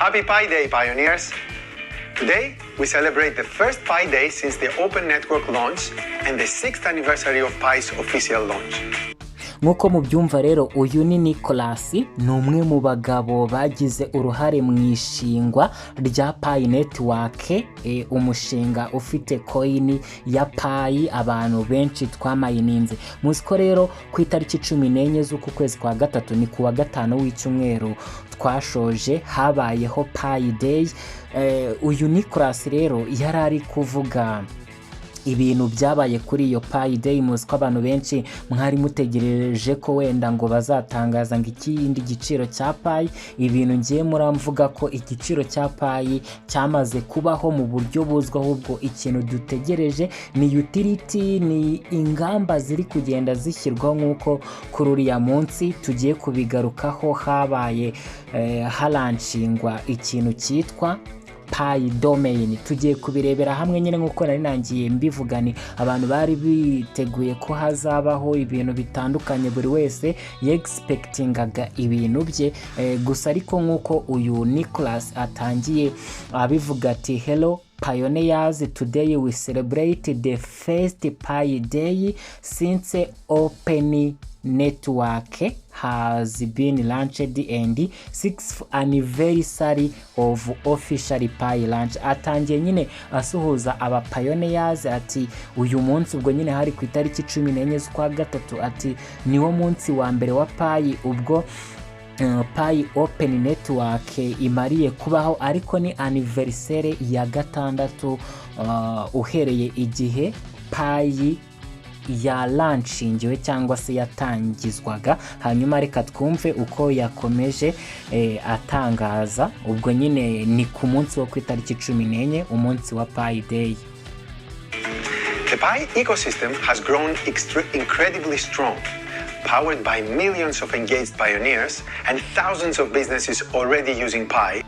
Happy Pi Day, pioneers! Today, we celebrate the first Pi Day since the Open Network launch and the 6th anniversary of Pi's official launch. Nk'uko mubyumva rero, uyu ni Nicolas, ni umwe mu bagabo bagize uruhare mu ishingwa rya Pi Network, umushinga ufite coin ya Pi abantu benshi twamayininze. Muzi ko rero ku itariki 14 z'uku kwezi kwa gatatu, ni kuwa gatanu w'icyumweru twashoje, habayeho Pi Day. Uyu Nicolas rero yarari kuvuga ibintu byabaye kuri iyo Pi Day. Muzi ko abantu benshi mwari mutegereje ko wenda ngo bazatangaza ngo ikindi giciro cya Pi. Ibintu ngiye muramvuga ko igiciro cya Pi cyamaze kubaho mu buryo buzwa, ahubwo ikintu dutegereje ni utility, ni ingamba ziri kugenda zishyirwaho. nk'uko kuri uriya munsi tugiye kubigarukaho, habaye haranshingwa ikintu cyitwa Pi domain. Tugiye kubirebera hamwe nyine nk'uko nari nangiye mbivugani. Abantu bari biteguye ko hazabaho ibintu bitandukanye, buri wese expectingaga ibintu bye, gusa ariko nk'uko uyu Nicolas atangiye abivuga ati, hello pioneers, today we celebrate the first Pi Day since Open Network has been launched and 6th anniversary of official Pi launch. Atangiye nyine asuhuza aba pioneers ati uyu munsi ubwo nyine hari ku itariki 14 z'ukwa gatatu, ati niwo munsi wa mbere wa Pi, ubwo Pi Open Network imariye kubaho, ariko ni anniversary ya gatandatu uhereye igihe Pi ya launchingiwe cyangwa se yatangizwaga. Hanyuma reka twumve uko yakomeje atangaza. Ubwo nyine ni ku munsi wo ku itariki 14, umunsi wa Pi Day. The Pi ecosystem has grown incredibly strong, powered by millions of engaged pioneers and thousands of businesses already using Pi.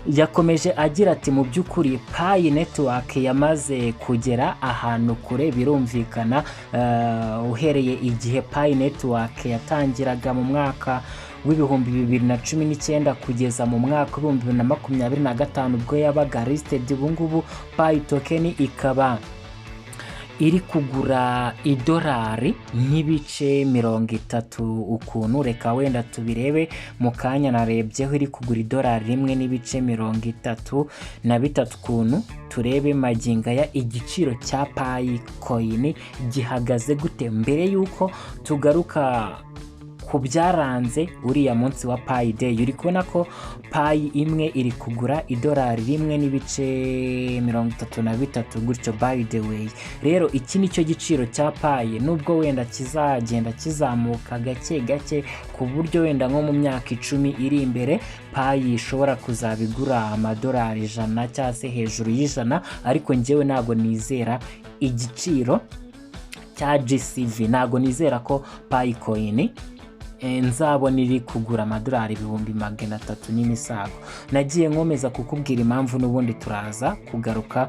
Yakomeje agira ati, mu by'ukuri Pi Network yamaze kugera ahantu kure, birumvikana. Uhereye igihe Pi Network yatangiraga mu mwaka w'ibihumbi 2019 kugeza mu mwaka w'ibihumbi 2025 ubwo yabaga listed. Ubu ngubu Pi token ikaba iri kugura $30 n'ibice 30 ukuntu. Reka wenda tubirebe mu kanya. Narebyeho iri kugura $1 n'ibice 33 ukuntu. Turebe maginga ya igiciro cya Pi coin gihagaze gute, mbere yuko tugaruka ku byaranze uriya munsi wa Pi Day. Uri kubona ko Pi imwe iri kugura $1 n'ibice 33 gutyo. By the way rero, iki nicyo giciro cya Pi, nubwo wenda kizagenda kizamuka gake gake, ku buryo wenda nko mu myaka 10 iri imbere Pi ishobora kuzabigura $100 cyangwa se hejuru y'100. Ariko njyewe ntago nizera igiciro cya GCV, ntago nizera ko Pi coin nzabona iri kugura $300,000 n'imisago. Nagiye nkomeza kukubwira impamvu, n'ubundi turaza kugaruka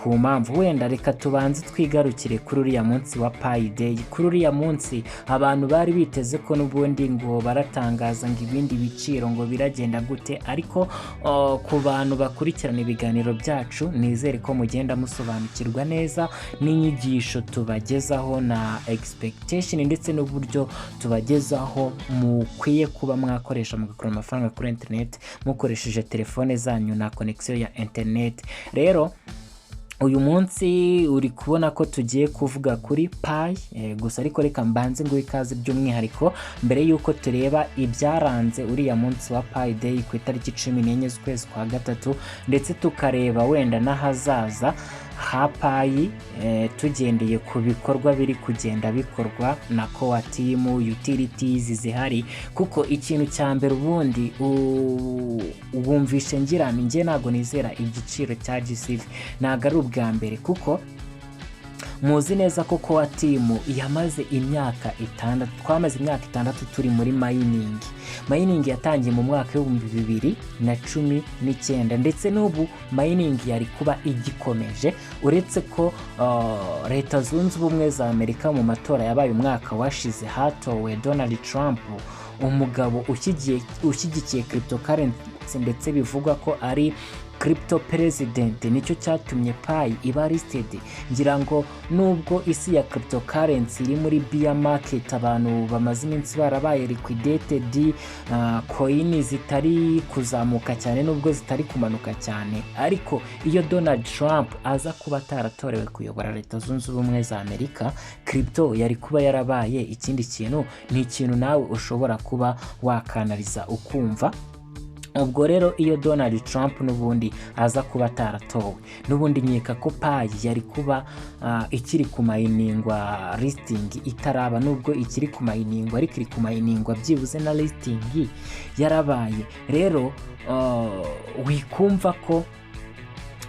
ku mpamvu. Wenda reka tubanze twigarukire kuri uriya munsi wa Pi Day. Kuri uriya munsi abantu bari biteze ko n'ubundi ngo baratangaza ngo ibindi biciro ngo biragenda gute, ariko ku bantu bakurikirana ibiganiro byacu, nizere ko mugenda musobanukirwa neza n'inyigisho tubagezaho na expectation ndetse n'uburyo tubagezaho mukwiye kuba mwakoresha mugakora amafaranga kuri internet mukoresheje telefone zanyu na connection ya internet. Rero uyu munsi uri kubona ko tugiye kuvuga kuri Pi, gusa ariko reka mbanze ngo ikaze by'umwihariko mbere yuko tureba ibyaranze uriya munsi wa Pi Day ku itariki 14 z'ukwezi kwa gatatu, ndetse tukareba wenda n'ahazaza ha Pi, tugendeye ku bikorwa biri kugenda bikorwa na core team, utilities zihari. Kuko ikintu cya mbere ubundi ubumvishe ngira nge ntago nizera igiciro cya GCV, ntago ari ubwa mbere, kuko muzi neza ko core team yamaze imyaka 6. Twamaze imyaka 6 turi muri mining. Mining yatangiye mu mwaka wa 2019, ndetse n'ubu mining yari kuba igikomeje, uretse ko Leta Zunze Ubumwe za Amerika mu matora yabaye umwaka washize hatowe Donald Trump, umugabo ushyigikiye waramutse ndetse bivugwa ko ari crypto president, nicyo cyatumye Pi iba listed. Ngira ngo nubwo isi ya cryptocurrency iri muri bear market, abantu bamaze iminsi barabaye liquidated, coin zitari kuzamuka cyane nubwo zitari kumanuka cyane, ariko iyo Donald Trump aza kuba ataratorewe kuyobora Leta Zunze Ubumwe za Amerika, crypto yari kuba yarabaye ikindi kintu. Ni ikintu nawe ushobora kuba wakanaliza ukumva. Ubwo rero iyo Donald Trump n'ubundi aza kuba ataratowe, n'ubundi nkeka ko Pi yari kuba ikiri kumayiningwa listing itaraba, nubwo ikiri kumayiningwa ariko iri kumayiningwa byibuze na listing yarabaye. Rero wikumva ko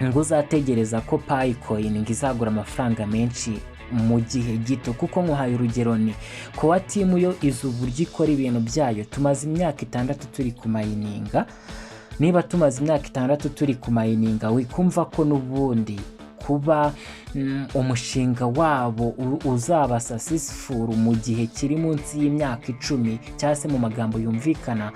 ngo uzategereza ko Pi coin izagura amafaranga menshi mu gihe gito, kuko nkuhaye urugero ni ko timu yo izu uburyo ikora ibintu byayo. Tumaze imyaka 6 turi kumayininga. Niba tumaze imyaka 6 turi kumayininga, wikumva ko n'ubundi kuba umushinga wabo uzaba successful mu gihe kiri munsi y'imyaka 10, cyangwa se mu magambo yumvikana,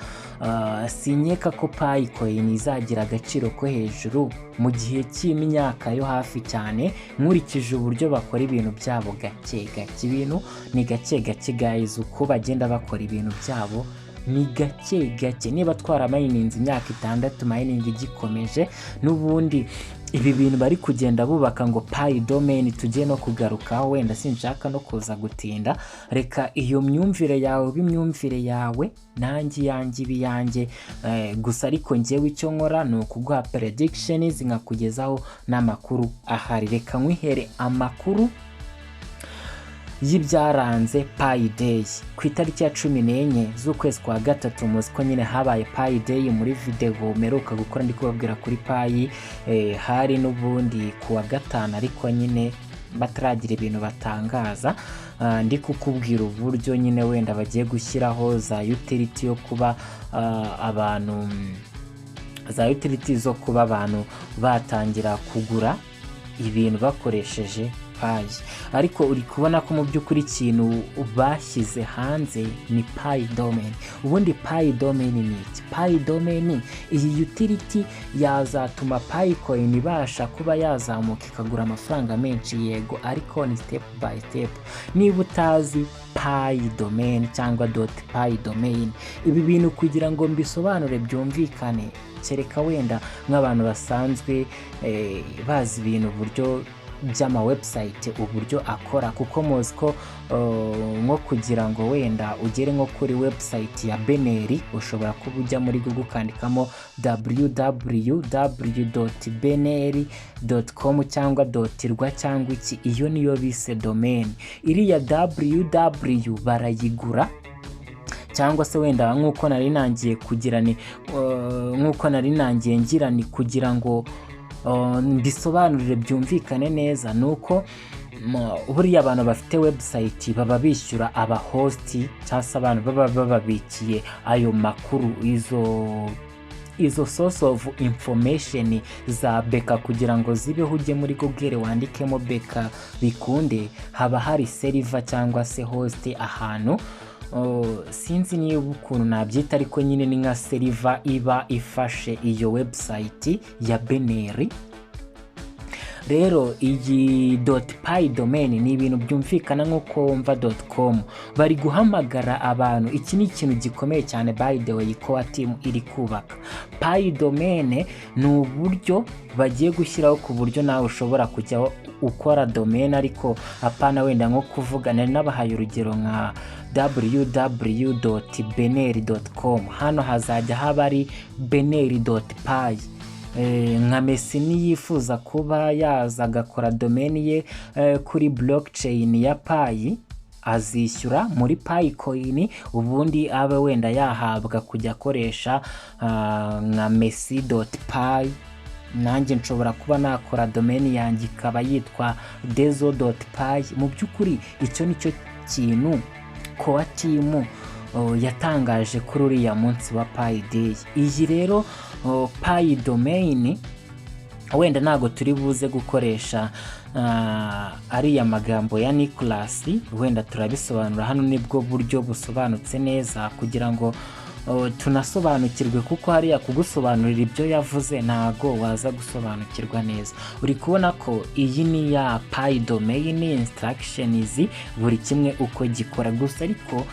sinyeka ko Pi coin izagira agaciro ko hejuru mu gihe cy'imyaka yo hafi cyane, nkurikije uburyo bakora ibintu byabo gake gake. Ibintu ni gake gake guys, uko bagenda bakora ibintu byabo ni gake gake. Niba twaramayininze imyaka 6 mining igikomeje, n'ubundi ibi bintu bari kugenda bubaka ngo Pi domain tugiye no kugarukaho, wenda sinshaka no kuza gutinda. Reka iyo myumvire yawe bimyumvire yawe, nanjye yanjye biyanjye, gusa ariko njyewe icyo nkora ni ukuguha predictions nkakugezaho n'amakuru ahari. Reka nkwihere amakuru y'ibyaranze Pi Day ku itariki ya 14 z'ukwezi kwa gatatu. Muzi ko nyine habaye Pi Day muri video meruka gukora ndi kubabwira kuri Pi, hari n'ubundi kuwa gatanu, ariko nyine bataragira ibintu batangaza. Ndi kukubwira uburyo nyine wenda bagiye gushyiraho za utility yo kuba abantu, za utility zo kuba abantu batangira kugura ibintu bakoresheje Pi. Ariko uri kubona ko mu by'ukuri ikintu bashyize hanze ni Pi domain. Ubundi Pi domain ni iki? Pi domain iyi utility yazatuma Pi coin ibasha kuba yazamuka ikagura amafaranga menshi, yego, ariko ni step by step. Niba utazi Pi domain cyangwa .pi domain, ibi bintu kugira ngo mbisobanure byumvikane, kereka wenda nk'abantu basanzwe bazi ibintu uburyo by'ama website uburyo akora, kuko muzi ko nko kugira ngo wenda ugere nko kuri website ya Beneri, ushobora kuba ujya muri Google ukandikamo www.beneri.com cyangwa .rwa cyangwa iki, iyo niyo bise domain. Iriya www barayigura, cyangwa se wenda nk'uko nari nangiye kugira ni nk'uko nari nangiye ngira ni kugira ngo mbisobanurire byumvikane neza, nuko buriya abantu bafite website baba bishyura aba host cyangwa se abantu baba bababikiye ayo makuru, izo source of information za beka, kugira ngo zibeho ujye muri Google wandikemo beka bikunde, haba hari server cyangwa se host ahantu. Sinzi niba ukuntu nabyita, ariko nyine ni nka server iba ifashe iyo website ya Beneri. Rero iyi .pi domain ni ibintu byumvikana nk'uko wumva .com. Bari guhamagara abantu, iki ni ikintu gikomeye cyane by the way ko team iri kubaka. Pi domain ni uburyo bagiye gushyiraho ku buryo nawe ushobora kujya ukora domain, ariko apana wenda nko kuvugana n'abahaye urugero nka www.beneri.com. hano hazajya haba ari beneri.pi. Nka Messi niyifuza kuba yaza agakora domain ye kuri blockchain ya Pi, azishyura muri Pi coin, ubundi abe wenda yahabwa kujya akoresha nka messi.pi. Nanjye nshobora kuba nakora domain yanjye ikaba yitwa dezo.pi. Mu by'ukuri icyo nicyo kintu ko team yatangaje kuri uriya munsi wa Pi Day. Iyi rero Pi domain wenda ntago turi buze gukoresha ariya magambo ya Nicholas, wenda turabisobanura hano nibwo buryo busobanutse neza kugira ngo tunasobanukirwe, kuko hariya kugusobanurira ibyo yavuze ntago waza gusobanukirwa neza. Uri kubona ko iyi ni ya pi domain instructions, buri kimwe uko gikora. Gusa ariko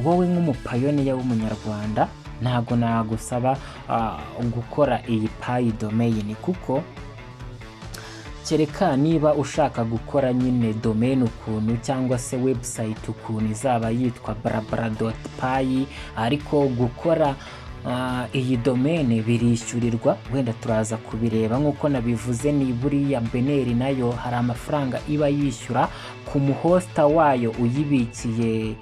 wowe nk'umupayoniya w'umunyarwanda ntago nagusaba gukora iyi pi domain, kuko kereka niba ushaka gukora nyine domain ukuntu, cyangwa se website ukuntu izaba yitwa blabla.py, ariko gukora iyi domain birishyurirwa. Wenda turaza kubireba nk'uko nabivuze, ni buriya beneri nayo hari amafaranga iba yishyura ku muhosta wayo uyibikiye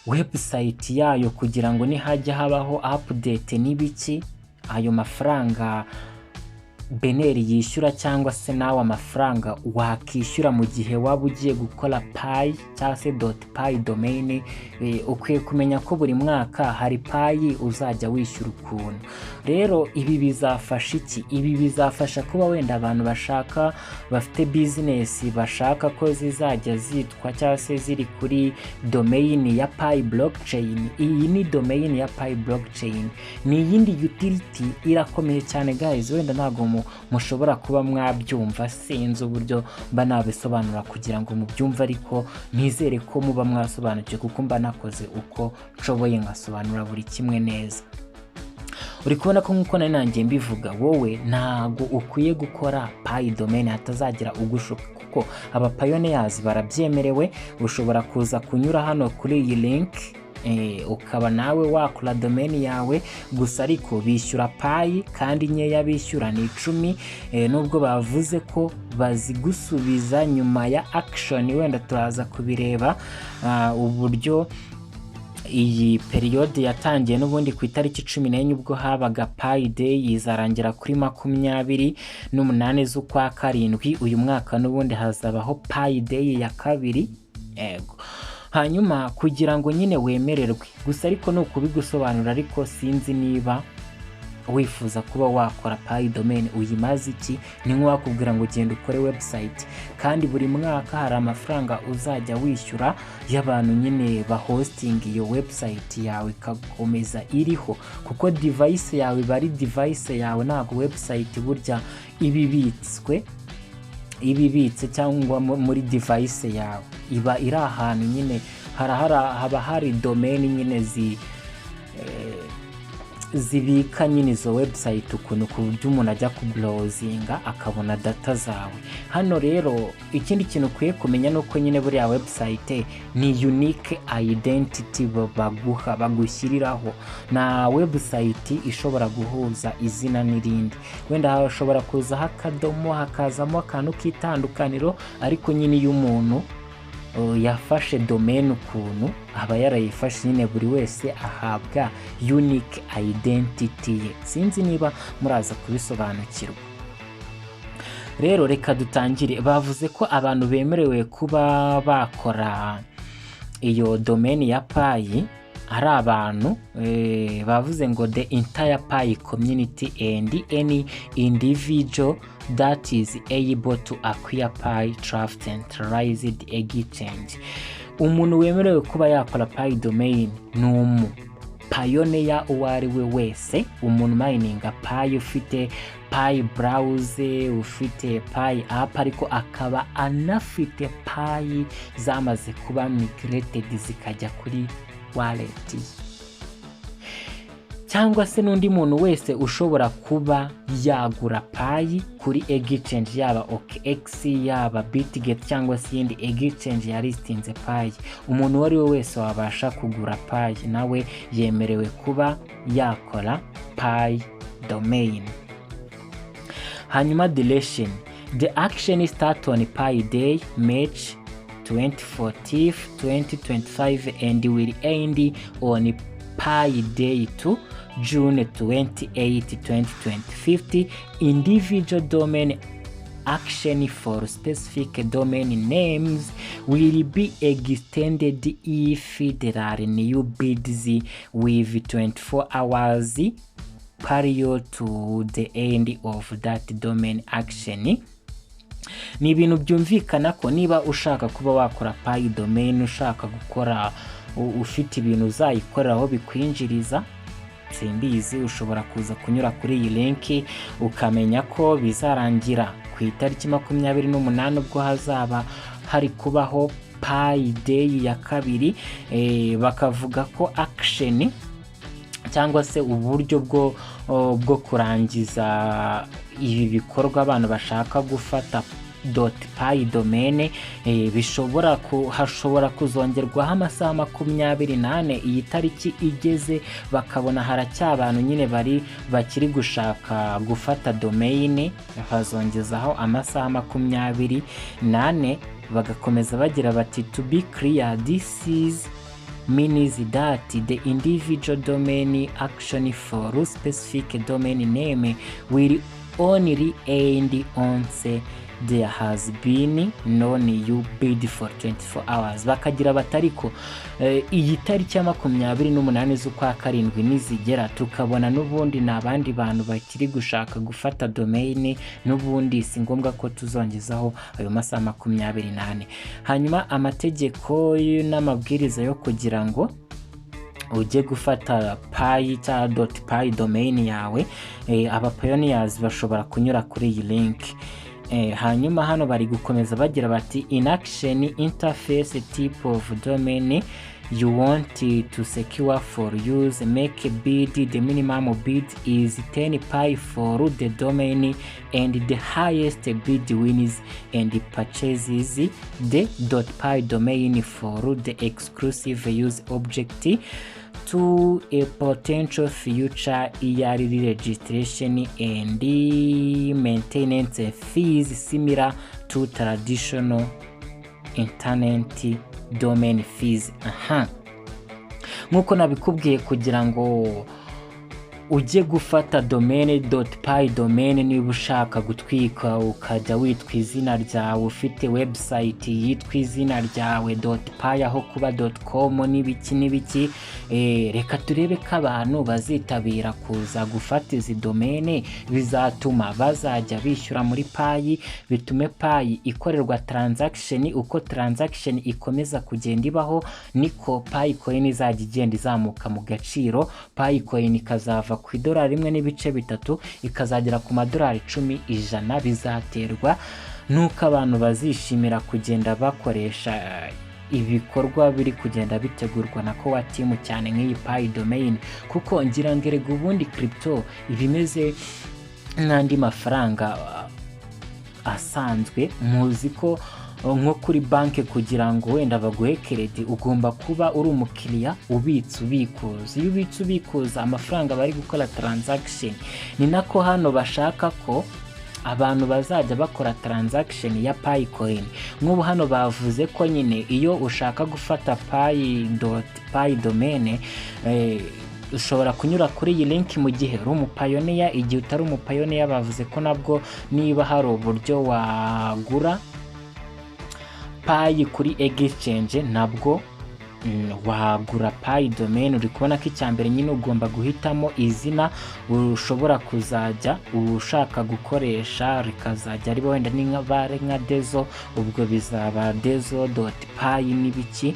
website yayo, kugira ngo nihajya habaho update n'ibiki, ayo mafaranga beneri yishyura, cyangwa se nawe amafaranga wakishyura mu gihe waba ugiye gukora pi cyangwa se .py domain. Ukwiye kumenya ko buri mwaka hari pi uzajya wishyura ukuntu. Rero ibi bizafasha iki? Ibi bizafasha kuba wenda abantu bafite business bashaka ko zizajya zitwa cyangwa se ziri kuri domain ya pi blockchain. Iyi ni domain ya pi blockchain, ni iyindi utility irakomeye cyane guys. Wenda ntago mushobora kuba mwabyumva, sinzi uburyo mba nabisobanura kugira ngo mubyumve, ariko nizere ko muba mwasobanukiwe, kuko mba nakoze uko nshoboye ngasobanura buri kimwe neza. Uri kubona ko nk'uko nanjye mbivuga, wowe ntago ukwiye gukora pi domain hatazagira ugushuka, kuko aba pioneers barabyemerewe. Ushobora kuza kunyura hano kuri iyi link ukaba nawe wakora domain yawe, gusa ariko bishyura pi, kandi nkeya bishyura ni 10, nubwo bavuze ko bazigusubiza nyuma ya action. Wenda turaza kubireba uburyo iyi periode yatangiye n'ubundi ku itariki 14 ubwo habaga pi day, izarangira kuri 28 z'ukwa karindwi uyu mwaka. N'ubundi hazabaho pi day ya kabiri, yego. Hanyuma kugira ngo nyine wemererwe, gusa ariko no kubigusobanura, ariko sinzi niba wifuza kuba wakora pi domain uyimaze iki. Ni nko wakubwira ngo genda ukore website, kandi buri mwaka hari amafaranga uzajya wishyura y'abantu nyine ba hosting iyo website yawe ikakomeza iriho, kuko device yawe bari device yawe, ntago website burya ibibitse cyangwa muri device yawe, iba iri ahantu nyine haba hari domain nyine zibika nyine izo website ukuntu, ku buryo umuntu ajya ku browsinga akabona data zawe. Hano rero ikindi kintu ukwiye kumenya nuko nyine buriya website ni unique identity bagushyiriraho. Na website ishobora guhuza izina n'irindi, wenda hashobora kuzaho akadomo, hakazamo akantu k'itandukaniro, ariko nyine iyo umuntu yafashe domain ukuntu aba yarayifashe, nyine buri wese ahabwa unique identity ye. Sinzi niba muraza kubisobanukirwa. Rero reka dutangire. Bavuze ko abantu bemerewe kuba bakora iyo domain ya pi hari abantu bavuze ngo the entire pi community and any individual that is able to acquire pi through centralized exchange. Umuntu wemerewe kuba yakora pi domain ni pioneer uwo ari we wese, umuntu mininga pi, ufite pi browse, ufite pi app, ariko akaba anafite pi zamaze kuba migrated zikajya kuri wallet, cyangwa se n'undi muntu wese ushobora kuba yagura pi kuri exchange, yaba OKX, yaba Bitget, cyangwa se yindi exchange ya listinze pi. Umuntu wari we wese wabasha kugura pi nawe yemerewe kuba yakora pi domain. Hanyuma duration, the action start on pi day March 24th 2025 and will end on pi day 2 June 28, 2025. Individual domain action for specific domain names will be extended if there are new bids with 24 hours prior to the end of that domain action. Ni ibintu byumvikana ko niba ushaka kuba wakora pi domain, ushaka gukora ufite ibintu uzayikoreraho bikwinjiriza, simbizi, ushobora kuza kunyura kuri iyi link ukamenya ko bizarangira ku itariki 28 ubwo hazaba hari kubaho Pi Day ya kabiri. Bakavuga ko action cyangwa se uburyo bwo kurangiza ibi bikorwa abantu bashaka gufata .pi domain hashobora kuzongerwaho amasaha 28 iyi tariki igeze, bakabona haracyabantu nyine bakiri gushaka gufata domain, hazongezaho amasaha 28 bagakomeza bagira bati to be clear, this is means that the individual domain action for specific domain name will only end once there has been known you bid for 24 hours. Bakagira batariko iyi tariki ya 28 z'ukwa karindwi nizigera tukabona n'ubundi n'abandi bantu bakiri gushaka gufata domain, n'ubundi si ngombwa ko tuzongezaho ayo masaha 28. Hanyuma amategeko n'amabwiriza yo kugira ngo ujye gufata pi cyangwa .pi domain yawe, aba pioneers bashobora kunyura kuri iyi link. Hanyuma hano bari gukomeza bagira bati in action interface type of domain you want to secure for use, make a bid. The minimum bid is 10 pi for the domain and the highest bid wins and purchases the .pi domain for the exclusive use object to a potential future yearly registration and maintenance fees similar to traditional internet domain fees. Nkuko nabikubwiye, kugira ngo ujye gufata domain.pi domain, niba ushaka gutwika ukajya witwa izina ryawe, ufite website yitwa izina ryawe .pi aho kuba .com n'ibiki, reka turebe ko abantu bazitabira kuza gufata izi domain, bizatuma bazajya bishyura muri pi, bitume pi ikorerwa transaction. Uko transaction ikomeza kugenda ibaho niko pi coin izajya igenda izamuka mu gaciro. Pi coin ikazava ku $1.3 ikazagera ku $10, 100. Bizaterwa nuko abantu bazishimira kugenda bakoresha ibikorwa biri kugenda bitegurwa na Core team cyane nk'iyi pi domain, kuko ngira ngo ubundi crypto ibimeze n'andi mafaranga asanzwe. Muzi ko nko kuri banke kugira ngo wenda baguhe credit ugomba kuba uri umukiriya ubitsa ubikuza. Iyo ubitsa ubikuza amafaranga bari gukora transaction, ni nako hano bashaka ko abantu bazajya bakora transaction ya pi coin. Nk'ubu hano bavuze ko nyine iyo ushaka gufata pi domain ushobora kunyura kuri iyi link mu gihe uri umupioneer. Igihe utari umupioneer bavuze ko nabwo niba hari uburyo wagura pi kuri exchange nabwo wagura pi domain. Uri kubona ko icyambere nyine ugomba guhitamo izina ushobora kuzajya ushaka gukoresha, rikazajya riba wenda nka dezo, ubwo bizaba dezo.pi n'ibiki.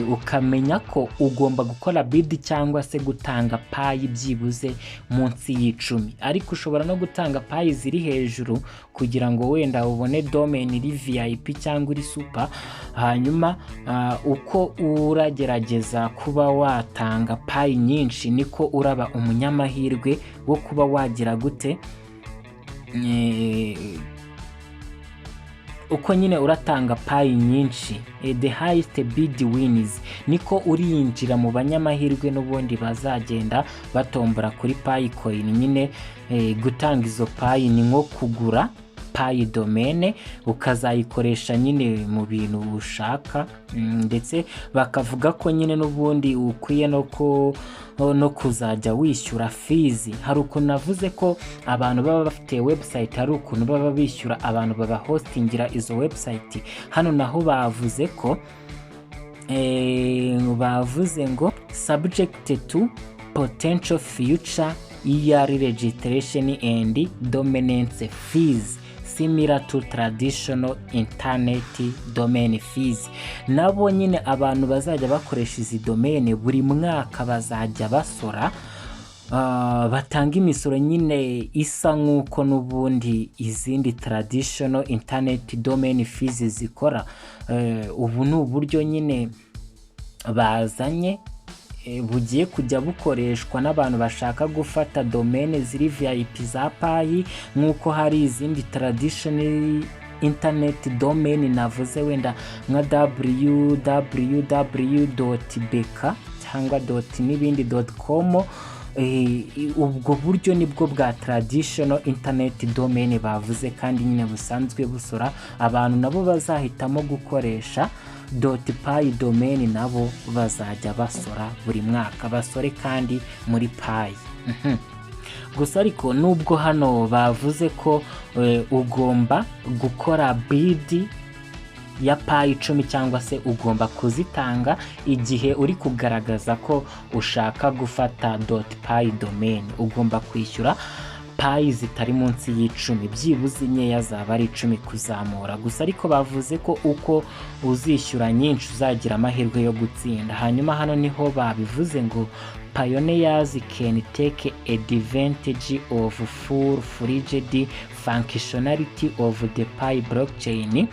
Ukamenya ko ugomba gukora bid cyangwa se gutanga pi byibuze munsi y'10, ariko ushobora no gutanga pi ziri hejuru kugira ngo wenda ubone domain iri VIP cyangwa iri super. Hanyuma uko uragerageza kuba watanga pi nyinshi niko uraba umunyamahirwe wo kuba wagira gute, uko nyine uratanga pi nyinshi, the highest bid wins, niko urinjira mu banyamahirwe n'ubundi bazagenda batombora kuri pi coin. Nyine gutanga izo pi ni nko kugura pi domain ukazayikoresha nyine mu bintu ushaka, ndetse bakavuga ko nyine n'ubundi ukwiye no kuzajya wishyura fees. Hari ukuntu navuze ko abantu baba bafite website, hari ukuntu baba bishyura abantu baba hostingira izo website. Hano naho bavuze ko bavuze ngo subject to potential future yearly registration and dominance fees similar to traditional internet domain fees. Nabo nyine abantu bazajya bakoresha izi domain buri mwaka bazajya basora batanga imisoro nyine isa nk'uko n'ubundi izindi traditional internet domain fees zikora. Ubu ni uburyo nyine bazanye bugiye kujya bukoreshwa n'abantu bashaka gufata domaine ziri VIP za payi, nk'uko hari izindi traditional internet domain navuze wenda nka www.bk cyangwa .n'ibindi.com. Ubwo buryo nibwo bwa traditional internet domain bavuze kandi nyine busanzwe busora. Abantu nabo bazahitamo gukoresha .py domain nabo bazajya basora buri mwaka, basore kandi muri payi. Gusa ariko nubwo hano bavuze ko ugomba gukora bid ya payi 10 cyangwa se ugomba kuzitanga igihe uri kugaragaza ko ushaka gufata .py domain, ugomba kwishyura payi zitari munsi y'10, byibuze nkeya zaba ari 10 kuzamura. Gusa ariko bavuze ko uko uzishyura nyinshi uzagira amahirwe yo gutsinda. Hanyuma hano niho babivuze ngo pioneers can take advantage of full-fledged functionality of the Pi blockchain,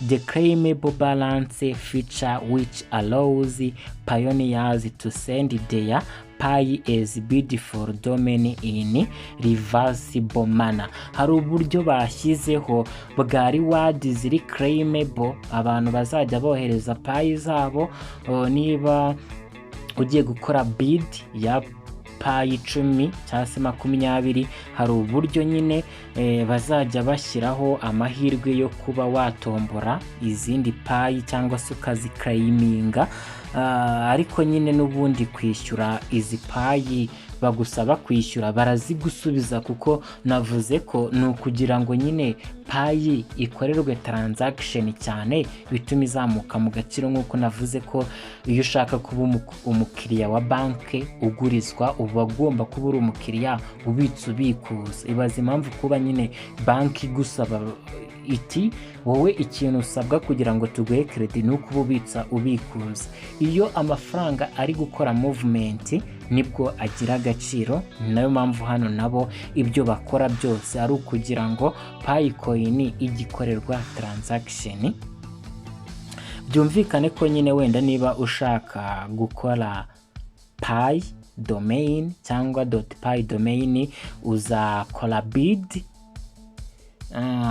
the claimable balance feature which allows pioneers to send their Pi as bid for domain in reversible manner. Hari uburyo bashyizeho bwa reward ziri claimable, abantu bazajya bohereza Pi zabo niba ugiye gukora bid ya payi 10 cyangwa se 20. Hari uburyo nyine bazajya bashyiraho amahirwe yo kuba watombora izindi payi cyangwa se ukaziclaiminga, ariko nyine n'ubundi kwishyura izi payi bagusaba kwishyura barazigusubiza, kuko navuze ko ni ukugira ngo nyine payi ikorerwe transaction cyane bituma izamuka mu gaciro. Nk'uko navuze ko iyo ushaka kuba umukiriya wa banki ugurizwa uba ugomba kuba uri umukiriya ubitsa ubikuza. Ibaze impamvu kuba nyine banki gusaba iti wowe ikintu usabwa kugira ngo tuguhe credit ni ukuba ubitsa ubikuza. Iyo amafaranga ari gukora movement nibwo agira agaciro. Nayo mpamvu hano nabo ibyo bakora byose ari ukugira ngo Pi coin igikorerwa transaction. Byumvikane ko nyine wenda niba ushaka gukora Pi domain cyangwa .py domain uzakora bid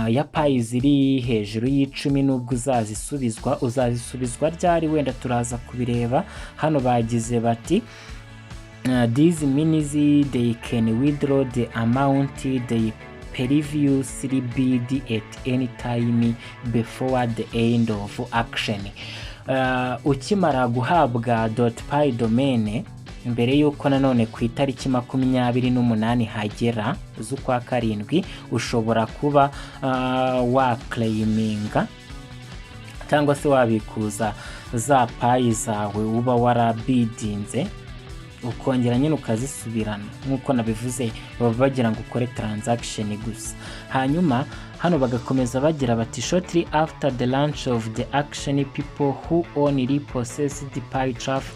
ya payi ziri hejuru y'10, nubwo uzazisubizwa ryari wenda turaza kubireba. Hano bagize bati these means they can withdraw the amount they previously bid at any time before the end of action. Ukimara guhabwa .py domain mbere yuko nanone ku itariki 28 hagera z'ukwa 7 ushobora kuba waclaiminga cyangwa se wabikuza za payi zawe uba warabidinze, ukongera nyine ukazisubirana. Nk'uko nabivuze baba bagira ngo ukore transaction gusa. Hanyuma hano bagakomeza bagira bati shortly after the launch of the action, people who only possess the Pi traffic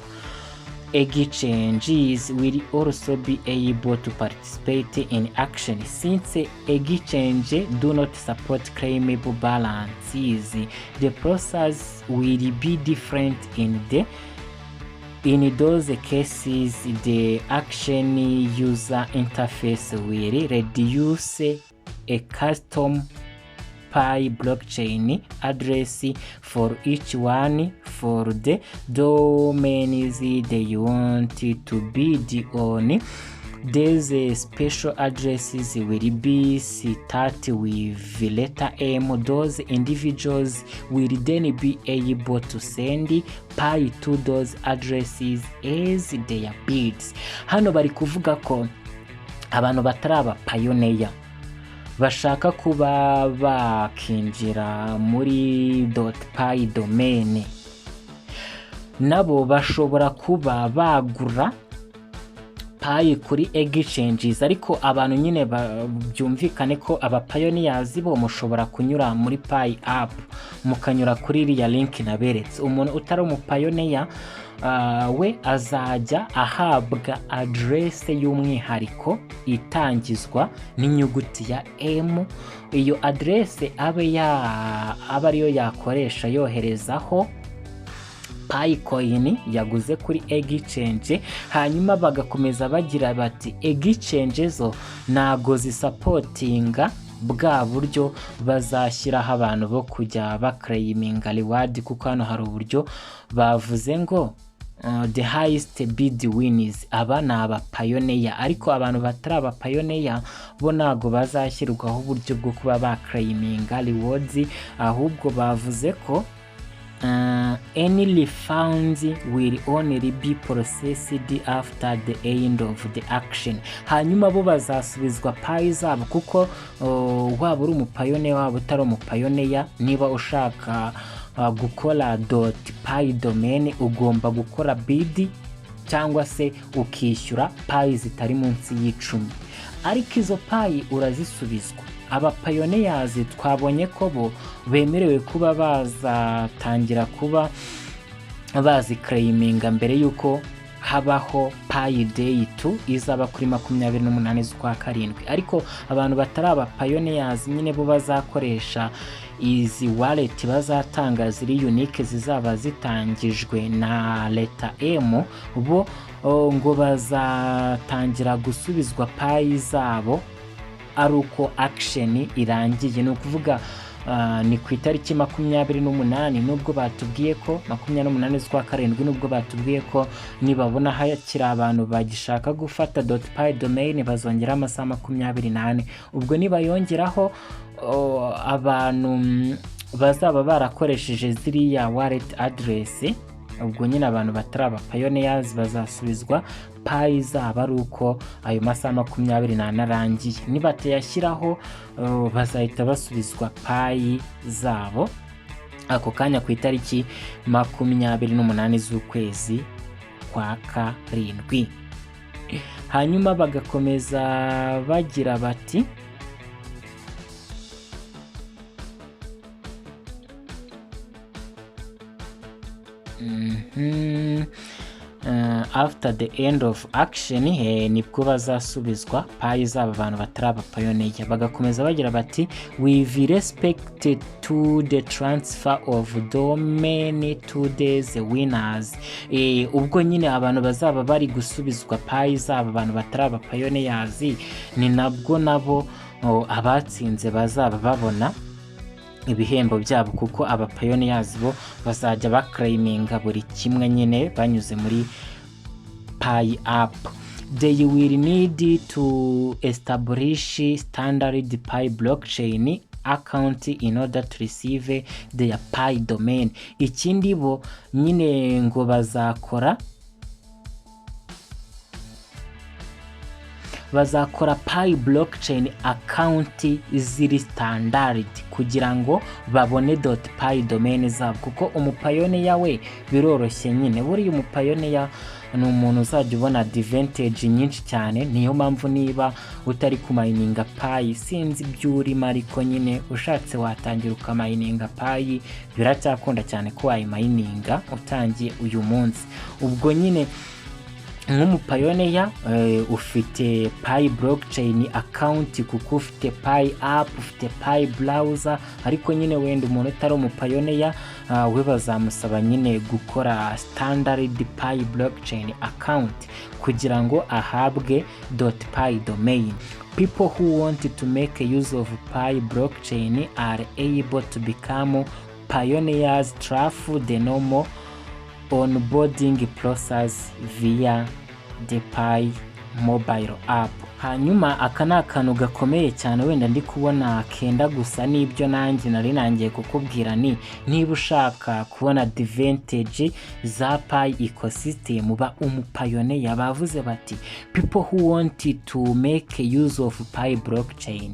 exchanges will also be able to participate in action. Since exchange do not support claimable balances, the process will be different in those cases. The action user interface will reduce a custom Pi blockchain address for each one for the domains they want to bid on. These special addresses will be started with letter M. Those individuals will then be able to send Pi to those addresses as their bids. Hano bari kuvuga ko abantu bataraba pioneer bashaka kuba bakinjira muri .py domain nabo bashobora kuba bagura Pi kuri exchanges, ariko abantu nyine byumvikane ko aba pioneers bo mushobora kunyura muri Pi app mukanyura kuri iriya link naberetse. Umuntu utari umupioneer we azajya ahabwa adresse y'umwihariko itangizwa n'inyuguti ya M. Iyo adresse aba ariyo yakoresha yoherezaho Pi coin yaguze kuri exchange. Hanyuma bagakomeza bagira bati exchange zo nago zisupportinga bwa buryo bazashyiraho abantu bo kujya baclaiminga reward, kuko hano hari uburyo bavuze ngo the highest bid wins. Aba ni aba pioneer, ariko abantu batari aba pioneer bo nago bazashyirwaho uburyo bwo kuba baclaiminga rewards, ahubwo bavuze ko any refunds will only be processed after the end of the action. Hanyuma bo bazasubizwa Pi zabo, kuko waba uri umupioneer waba utari umupioneer, niba ushaka gukora .pi domain ugomba gukora bid cyangwa se ukishyura Pi zitari munsi y'10, ariko izo Pi urazisubizwa. Aba pioneers twabonye ko bo bemerewe kuba bazatangira kuba baziclaiminga mbere yuko habaho Pi Day 2 izaba kuri 28 z'ukwa karindwi. Ariko abantu batari aba pioneers nyine bo bazakoresha izi wallet bazatanga ziri unique zizaba zitangijwe na leta M, bo ngo bazatangira gusubizwa Pi zabo ari uko action irangiye. Ni ukuvuga ni ku itariki 28, nubwo batubwiye ko 28 z'ukwa karindwi, nubwo batubwiye ko nibabona hakiri abantu bagishaka gufata .pi domain bazongera amasaha 28. Ubwo nibayongeraho abantu bazaba barakoresheje ziriya wallet address, ubwo nyine abantu batari aba pioneers bazasubizwa Pi zaba ari uko ayo masaha 28 arangiye. Nibatayashyiraho bazahita basubizwa Pi zabo ako kanya ku itariki 28 z'ukwezi kwa karindwi. Hanyuma bagakomeza bagira bati after the end of action nibwo bazasubizwa Pi zaba abantu batari aba pioneer. Bagakomeza bagira bati with respect to the transfer of domain to the winners. Ubwo nyine abantu bazaba bari gusubizwa Pi zaba abantu batari aba pioneers, ni nabwo nabo abatsinze bazaba babona ibihembo byabo, kuko aba pioneers bo bazajya baclaiminga buri kimwe nyine banyuze muri Pi app. They will need to establish standard Pi blockchain account in order to receive their Pi domain. Ikindi bo nyine ngo bazakora Pi blockchain account ziri standard kugira ngo babone .pi domain zabo, kuko umupioneer we biroroshye nyine. Buri umupioneer ni umuntu uzajya ubona advantage nyinshi cyane. Niyo mpamvu niba utari kumininga Pi sinzi by'urimo, ariko nyine ushatse watangira ukamininga Pi, biracyakunda cyane ko wayimininga utangiye uyu munsi. Ubwo nyine nk'umupioneer ufite Pi blockchain account, kuko ufite Pi app, ufite Pi browser, ariko nyine wenda umuntu utari umupioneer we bazamusaba nyine gukora standard Pi blockchain account kugira ngo ahabwe .pi domain. People who want to make use of Pi blockchain are able to become pioneers through the normal onboarding process via the Pi mobile app. Hanyuma aka ni akantu gakomeye cyane wenda ndi kubona kenda gusa n'ibyo nanjye nari nangiye kukubwira, niba ushaka kubona advantage za Pi ecosystem ba umupioneer. Bavuze bati people who want to make use of Pi blockchain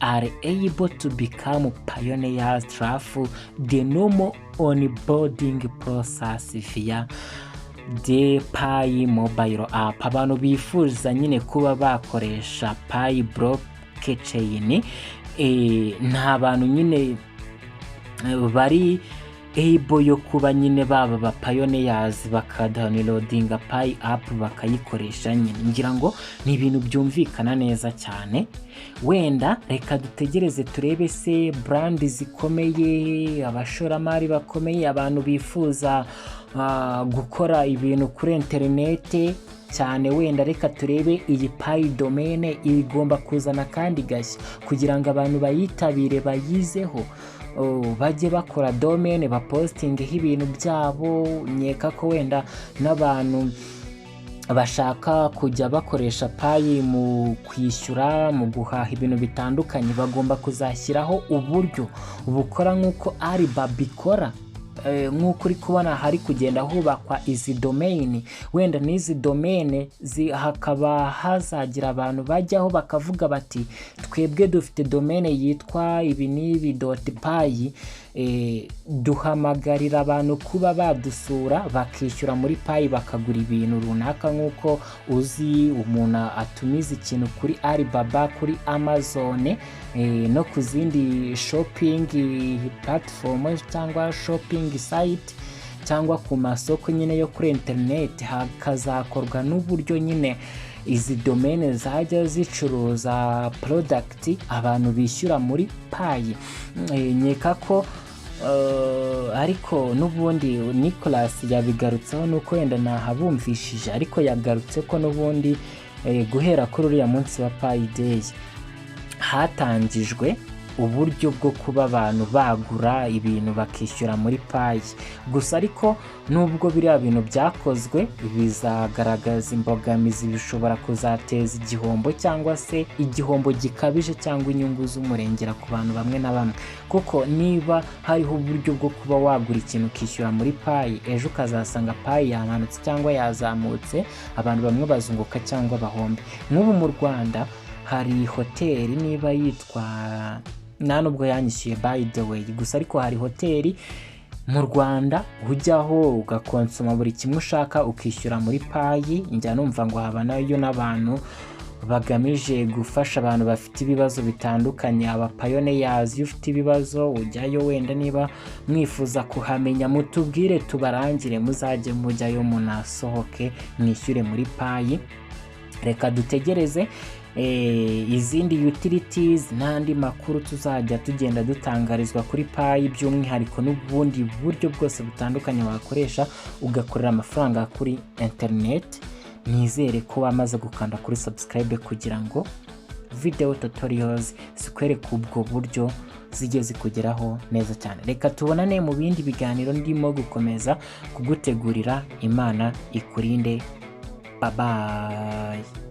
are able to become pioneers through the normal onboarding process via de Pi mobile app. Abantu bifuza nyine kuba bakoresha Pi blockchain, nta bantu nyine bari able yo kuba nyine baba ba pioneers bakadownloadinga Pi app bakayikoresha nyine. Ngira ngo ni ibintu byumvikana neza cyane. Wenda reka dutegereze turebe se brand zikomeye, abashoramari bakomeye, abantu bifuza gukora ibintu kuri internet cyane, wenda reka turebe iyi Pi domain igomba kuzana kandi gashya kugira ngo abantu bayitabire bayizeho, bajye bakora domain bapostingeho ibintu byabo. Nyeka ko wenda n'abantu bashaka kujya bakoresha Pi mu kwishyura, mu guhaha ibintu bitandukanye, bagomba kuzashyiraho uburyo bukora nk'uko Alibaba ikora. Nk'uko uri kubona hari kugenda hubakwa izi domain, wenda n'izi domain hakaba hazagira abantu bajyaho bakavuga bati twebwe dufite domain yitwa ibinibi.pi, duhamagarira abantu kuba badusura bakishyura muri Pi bakagura ibintu runaka. Nk'uko uzi umuntu atumiza ikintu kuri Alibaba, kuri Amazon, no ku zindi shopping platform cyangwa shopping site cyangwa ku masoko nyine yo kuri internet, hakazakorwa n'uburyo nyine izi domain zajya zicuruza product abantu bishyura muri Pi. Nyeka ko ariko n'ubundi Nicholas yabigarutseho, nuko wenda nahabumvishije, ariko yagarutse ko n'ubundi guhera kuri uriya munsi wa Pi Day hatangijwe uburyo bwo kuba abantu bagura ibintu bakishyura muri Pi. Gusa ariko nubwo biriya bintu byakozwe bizagaragaza imbogamizi, bishobora kuzateza igihombo cyangwa se igihombo gikabije cyangwa inyungu z'umurengera ku bantu bamwe na bamwe. Kuko niba hariho uburyo bwo kuba wagura ikintu ukishyura muri Pi, ejo ukazasanga Pi yamanutse cyangwa yazamutse, abantu bamwe bazunguka cyangwa bahombe. Nk'ubu mu Rwanda hari hoteli niba yitwa, nta nubwo yanyishyuye by the way, gusa ariko hari hoteli mu Rwanda ujyaho ugakonsoma buri kimwe ushaka ukishyura muri Pi. Njya numva ngo haba nayo n'abantu bagamije gufasha abantu bafite ibibazo bitandukanye, aba pioneers. Iyo ufite ibibazo ujyayo, wenda niba mwifuza kuhamenya mutubwire tubarangire, muzajye mujyayo munasohoke mwishyure muri Pi. Reka dutegereze izindi utilities n'andi makuru tuzajya tugenda dutangarizwa kuri Pi, by'umwihariko n'ubundi buryo bwose butandukanye wakoresha ugakorera amafaranga kuri internet. Nizere ko wamaze gukanda kuri subscribe kugira ngo video tutorials zikwereke ubwo buryo zijye zikugeraho neza cyane. Reka tubonane mu bindi biganiro ndimo gukomeza kugutegurira. Imana ikurinde. Bye bye.